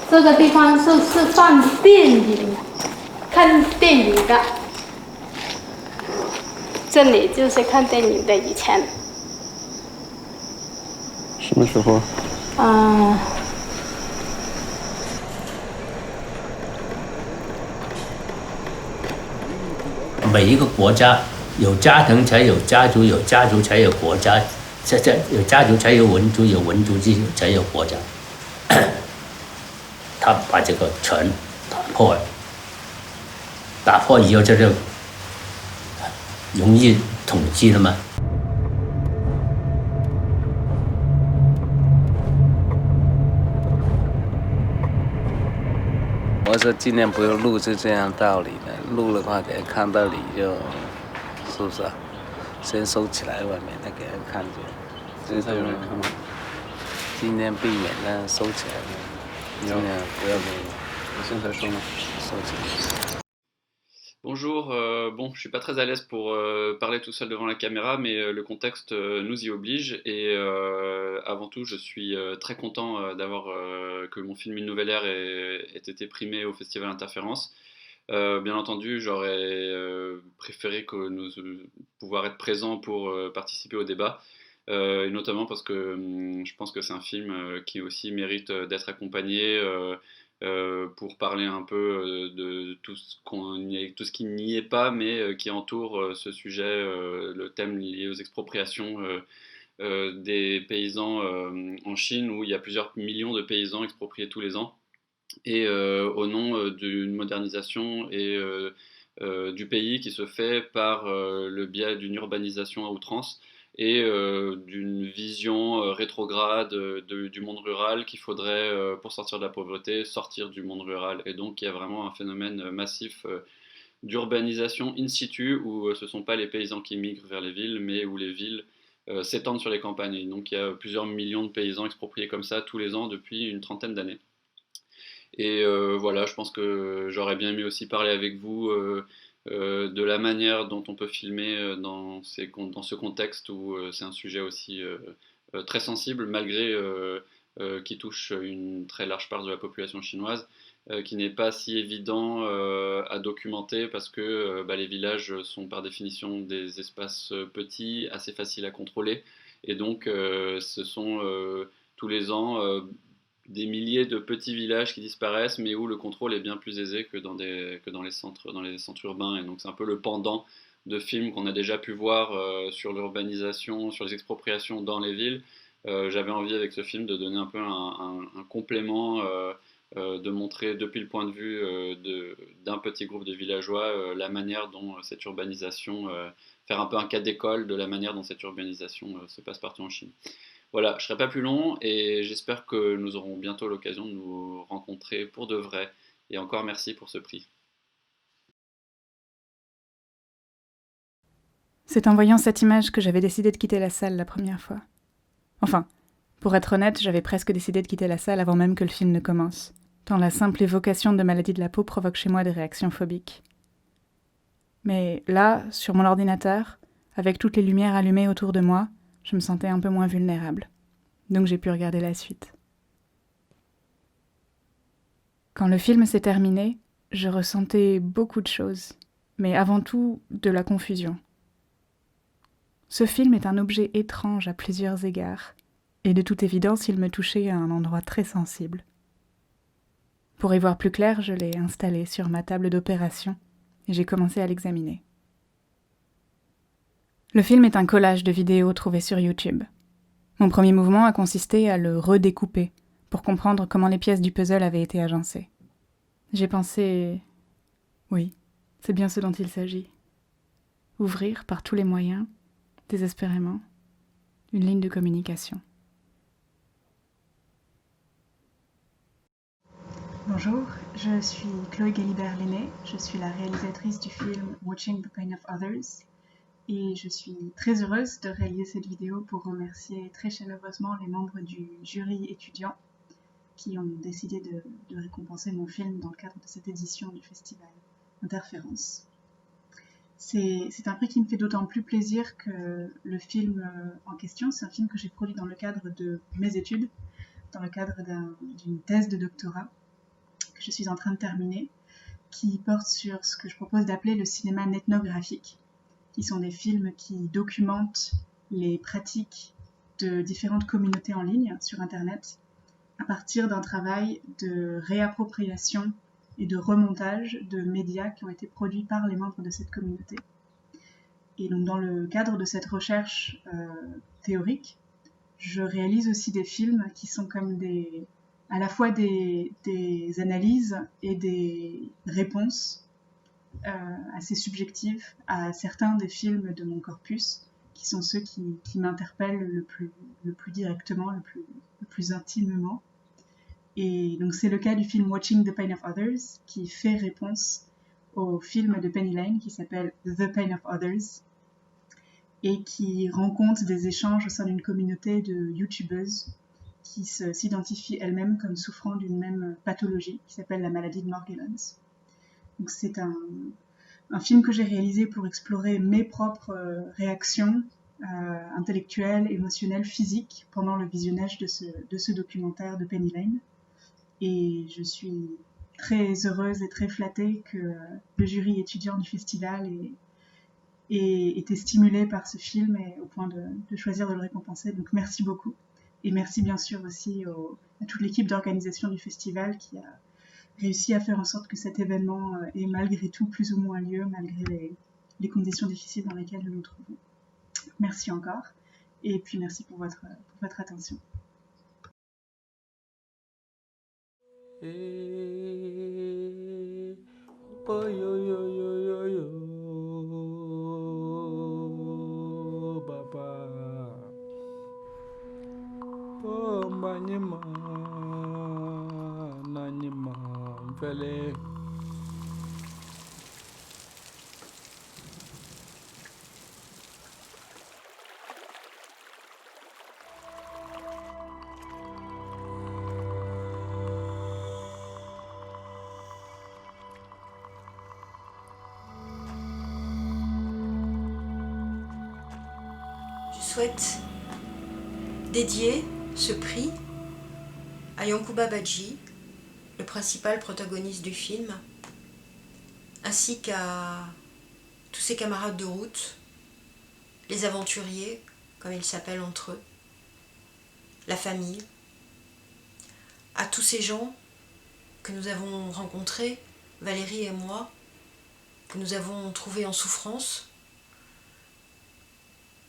这个地方是放电影、看电影的，这里就是看电影的以前。什么时候？每一个国家有家庭才有家族，有家族才有国家，有家族才有文族，有文族才有国家。他把这个全打破了，打破以后这就容易统计了嘛。我说尽量不用录，是这样道理的。录的话，给人看到你就，是不是啊？先收起来，外面再给人看见。现在有人看吗？尽量避免呢，收起来呢，尽量不要给。我现在说吗？收起来。Bonjour, bon, je suis pas très à l'aise pour parler tout seul devant la caméra, mais le contexte nous y oblige. Et avant tout, je suis très content d'avoir que mon film Une Nouvelle Ère ait été primé au Festival Interférence. Bien entendu, j'aurais préféré que nous pouvoir être présents pour participer au débat, et notamment parce que je pense que c'est un film qui aussi mérite d'être accompagné. Pour parler un peu de tout tout ce qui n'y est pas, mais qui entoure ce sujet, le thème lié aux expropriations des paysans en Chine, où il y a plusieurs millions de paysans expropriés tous les ans, et au nom d'une modernisation et du pays qui se fait par le biais d'une urbanisation à outrance et d'une vision rétrograde du monde rural qu'il faudrait, pour sortir de la pauvreté, sortir du monde rural. Et donc il y a vraiment un phénomène massif d'urbanisation in situ, où ce ne sont pas les paysans qui migrent vers les villes, mais où les villes s'étendent sur les campagnes. Et donc il y a plusieurs millions de paysans expropriés comme ça tous les ans depuis une trentaine d'années. Et voilà, je pense que j'aurais bien aimé aussi parler avec vous de la manière dont on peut filmer dans ce contexte où c'est un sujet aussi très sensible, malgré qui touche une très large part de la population chinoise, qui n'est pas si évident à documenter, parce que les villages sont par définition des espaces petits, assez faciles à contrôler, et donc ce sont tous les ans des milliers de petits villages qui disparaissent, mais où le contrôle est bien plus aisé que dans les centres urbains. Et donc c'est un peu le pendant de films qu'on a déjà pu voir sur l'urbanisation, sur les expropriations dans les villes. J'avais envie avec ce film de donner un peu un complément, de montrer depuis le point de vue d'un petit groupe de villageois la manière dont cette urbanisation, faire un peu un cas d'école de la manière dont cette urbanisation se passe partout en Chine. Voilà, je ne serai pas plus long et j'espère que nous aurons bientôt l'occasion de nous rencontrer pour de vrai. Et encore merci pour ce prix. C'est en voyant cette image que j'avais décidé de quitter la salle la première fois. Enfin, pour être honnête, j'avais presque décidé de quitter la salle avant même que le film ne commence, tant la simple évocation de maladie de la peau provoque chez moi des réactions phobiques. Mais là, sur mon ordinateur, avec toutes les lumières allumées autour de moi, je me sentais un peu moins vulnérable. Donc j'ai pu regarder la suite. Quand le film s'est terminé, je ressentais beaucoup de choses, mais avant tout de la confusion. Ce film est un objet étrange à plusieurs égards, et de toute évidence, il me touchait à un endroit très sensible. Pour y voir plus clair, je l'ai installé sur ma table d'opération, et j'ai commencé à l'examiner. Le film est un collage de vidéos trouvées sur YouTube. Mon premier mouvement a consisté à le redécouper, pour comprendre comment les pièces du puzzle avaient été agencées. J'ai pensé... Oui, c'est bien ce dont il s'agit. Ouvrir par tous les moyens, désespérément, une ligne de communication. Bonjour, je suis Chloé Galibert-Lenné, je suis la réalisatrice du film Watching the Pain of Others, et je suis très heureuse de réaliser cette vidéo pour remercier très chaleureusement les membres du jury étudiant qui ont décidé de récompenser mon film dans le cadre de cette édition du festival Interférence. C'est un prix qui me fait d'autant plus plaisir que le film en question, c'est un film que j'ai produit dans le cadre de mes études, dans le cadre d'une thèse de doctorat. que je suis en train de terminer, qui porte sur ce que je propose d'appeler le cinéma ethnographique, qui sont des films qui documentent les pratiques de différentes communautés en ligne sur Internet à partir d'un travail de réappropriation et de remontage de médias qui ont été produits par les membres de cette communauté. Et donc dans le cadre de cette recherche théorique, je réalise aussi des films qui sont comme à la fois des analyses et des réponses assez subjectives à certains des films de mon corpus, qui sont ceux qui m'interpellent le plus directement, le plus intimement. Et donc c'est le cas du film Watching the Pain of Others, qui fait réponse au film de Penny Lane qui s'appelle The Pain of Others, et qui rend compte des échanges au sein d'une communauté de youtubeuses qui s'identifient elles-mêmes comme souffrant d'une même pathologie qui s'appelle la maladie de Morgellons. Donc c'est un film que j'ai réalisé pour explorer mes propres réactions intellectuelles, émotionnelles, physiques pendant le visionnage de ce documentaire de Penny Lane. Et je suis très heureuse et très flattée que le jury étudiant du festival ait été stimulé par ce film et au point de choisir de le récompenser. Donc merci beaucoup. Et merci bien sûr aussi à toute l'équipe d'organisation du festival qui a réussi à faire en sorte que cet événement ait malgré tout plus ou moins lieu, malgré les conditions difficiles dans lesquelles nous nous trouvons. Merci encore. Et puis merci pour votre attention. Je souhaite dédier ce prix à Yankuba Badji, le principal protagoniste du film, ainsi qu'à tous ses camarades de route, les aventuriers, comme ils s'appellent entre eux, la famille, à tous ces gens que nous avons rencontrés, Valérie et moi, que nous avons trouvés en souffrance,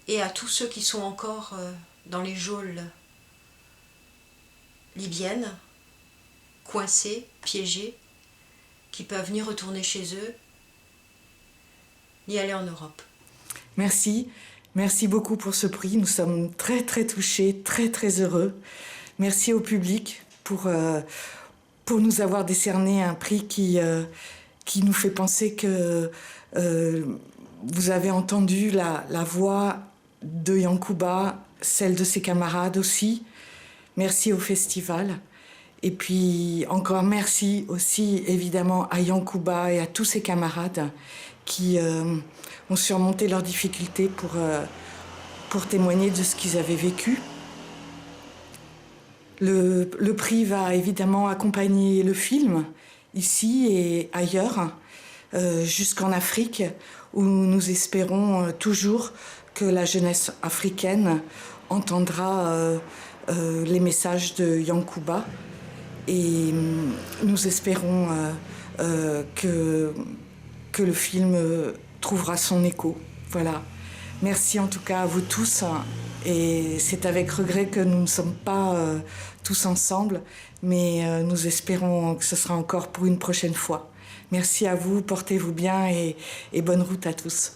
et à tous ceux qui sont encore dans les geôles libyennes, coincés, piégés, qui peuvent ni retourner chez eux, ni aller en Europe. Merci beaucoup pour ce prix. Nous sommes très très touchés, très très heureux. Merci au public pour nous avoir décerné un prix qui nous fait penser que vous avez entendu la voix de Yankuba, celle de ses camarades aussi. Merci au festival. Et puis encore merci aussi évidemment à Yankuba et à tous ses camarades qui ont surmonté leurs difficultés pour témoigner de ce qu'ils avaient vécu. Le prix va évidemment accompagner le film ici et ailleurs, jusqu'en Afrique, où nous espérons toujours que la jeunesse africaine entendra les messages de Yankuba. Et nous espérons que le film trouvera son écho. Voilà. Merci en tout cas à vous tous. Et c'est avec regret que nous ne sommes pas tous ensemble, mais nous espérons que ce sera encore pour une prochaine fois. Merci à vous, portez-vous bien et bonne route à tous.